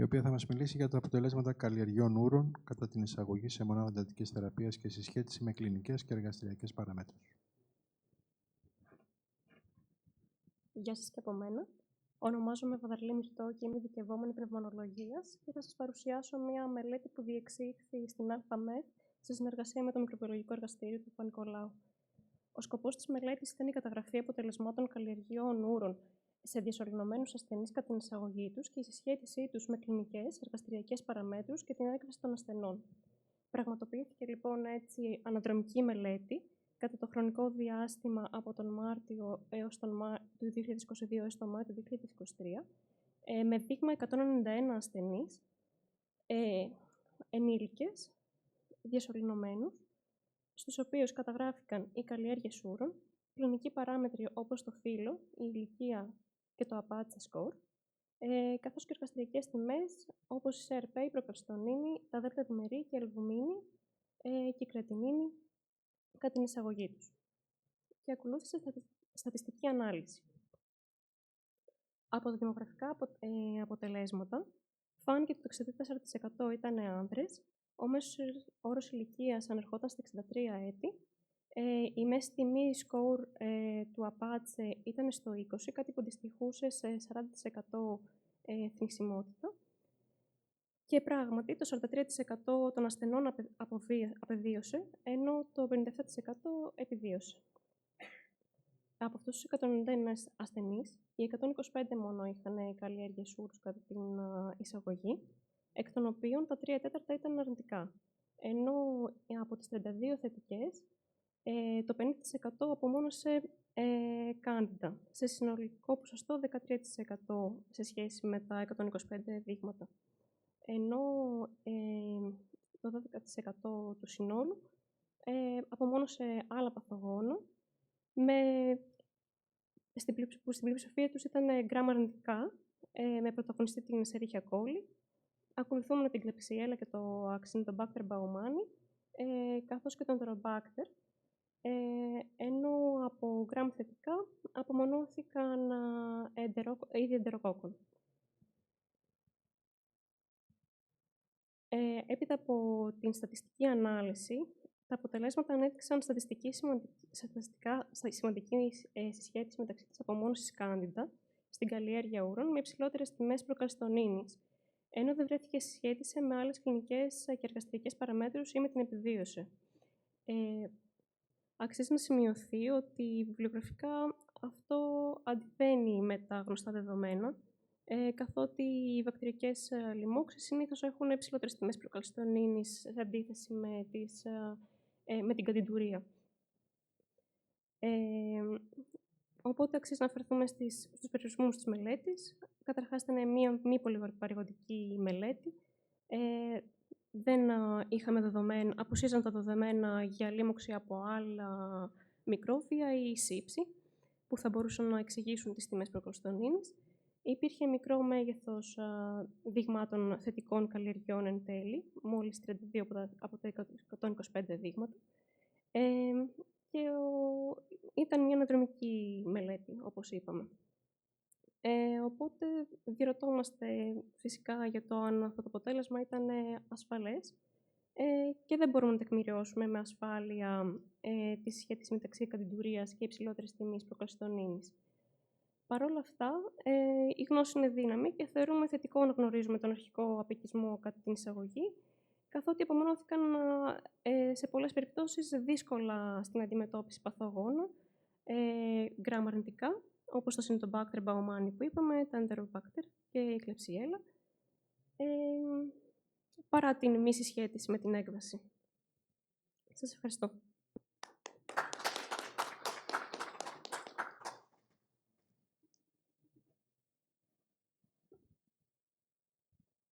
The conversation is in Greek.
η οποία θα μας μιλήσει για τα αποτελέσματα καλλιεργειών ούρων κατά την εισαγωγή σε μονάδα εντατικής θεραπείας και συσχέτιση με κλινικές και εργαστηριακές παραμέτρους. Γεια σας και από μένα. Ονομάζομαι Βαδαρλή Μυρτώ και είμαι ειδικευόμενη πνευμονολογίας και θα σας παρουσιάσω μια μελέτη που διεξήχθη στην ΑΛΦΑΜΕΔ σε συνεργασία με το Μικροβιολογικό Εργαστήριο του Παπα-Νικολάου. Ο σκοπός της μελέτης ήταν η καταγραφή αποτελεσμάτων καλλιεργειών ούρων σε διασωληνωμένους ασθενείς κατά την εισαγωγή τους και η συσχέτισή τους με κλινικές, εργαστηριακές παραμέτρους και την έκβαση των ασθενών. Πραγματοποιήθηκε λοιπόν έτσι αναδρομική μελέτη κατά το χρονικό διάστημα από τον Μάρτιο του 2022 έως τον Μάιο του 2023, με δείγμα 191 ασθενείς, ενήλικες, διασωληνωμένους, στους οποίους καταγράφηκαν οι καλλιέργειες ούρων, κλινικοί παράμετροι όπως το φύλο, η ηλικία και το Apache score, καθώς και εργαστηριακές τιμές όπως η ΣΕΡΠΕ, η προπερστονίνη, τα δέλτα διμερή και η αλβουμίνη και η κρεατινίνη κατά την εισαγωγή τους. Και ακολούθησε στατιστική ανάλυση. Από τα δημογραφικά αποτελέσματα, φάνηκε ότι το 64% ήταν άνδρες, ο μέσος όρος ηλικίας ανερχόταν στα 63 έτη, η μέση τιμή score του Apache ήταν στο 20, κάτι που αντιστοιχούσε σε 40% θνησιμότητα. Και πράγματι, το 43% των ασθενών απεβίωσε, ενώ το 57% επιβίωσε. Από αυτούς τους 191 ασθενείς, οι 125 μόνο είχαν καλλιέργειες ούρους κατά την εισαγωγή, εκ των οποίων τα 3/4 ήταν αρνητικά. Ενώ από τις 32 θετικές, το 50% απομόνωσε κάντιντα, σε συνολικό ποσοστό 13% σε σχέση με τα 125 δείγματα. Ενώ το 12% του συνόλου απομόνωσε άλλα παθογόνα, που στην πλειοψηφία τους ήταν γκράμμα αρνητικά, με πρωταγωνιστή την Escherichia coli, ακολουθούμενο την Klebsiella και το Acinetobacter baumannii, καθώς και τον Enterobacter, ενώ από γκράμμα θετικά απομονώθηκαν είδη εντεροκόκκων. Έπειτα από την στατιστική ανάλυση, τα αποτελέσματα ανέδειξαν σημαντική συσχέτιση μεταξύ της απομόνωσης κάντιντα στην καλλιέργεια ούρων με υψηλότερες τιμές προκαλστονίνης, ενώ δεν βρέθηκε συσχέτιση με άλλες κλινικές και εργαστηριακές παραμέτρους ή με την επιβίωση. Αξίζει να σημειωθεί ότι βιβλιογραφικά αυτό αντιβαίνει με τα γνωστά δεδομένα, καθότι οι βακτηριακές λοιμώξεις συνήθως έχουν υψηλότερες τιμές προκαλστονίνης σε αντίθεση με την καντιντουρία. Οπότε αξίζει να αφαιρθούμε στους περιορισμούς της μελέτης. Καταρχάς, ήταν μια μη πολυπαρηγοντική μελέτη. Δεν είχαμε δεδομένα, απουσίαζαν τα δεδομένα για λίμωξη από άλλα μικρόβια ή σύψη, που θα μπορούσαν να εξηγήσουν τις τιμές προκαλστονίνης. Υπήρχε μικρό μέγεθος δείγματων θετικών καλλιεργειών εν τέλει, μόλις 32 από τα 125 δείγματα. Και ήταν μια αναδρομική μελέτη, όπως είπαμε. Οπότε διερωτώμαστε φυσικά για το αν αυτό το αποτέλεσμα ήταν ασφαλές και δεν μπορούμε να τεκμηριώσουμε με ασφάλεια τη σχέση μεταξύ καντιντουρίας και υψηλότερης τιμής προκαλστονίνης. Παρ' όλα αυτά, η γνώση είναι δύναμη και θεωρούμε θετικό να γνωρίζουμε τον αρχικό απικισμό κατά την εισαγωγή, καθότι απομονώθηκαν σε πολλές περιπτώσεις δύσκολα στην αντιμετώπιση παθογόνα, γκράμμα αρνητικά, όπως το Acinetobacter baumannii που είπαμε, τα Enterobacter και η Klebsiella, παρά την μη συσχέτιση με την έκβαση. Σας ευχαριστώ.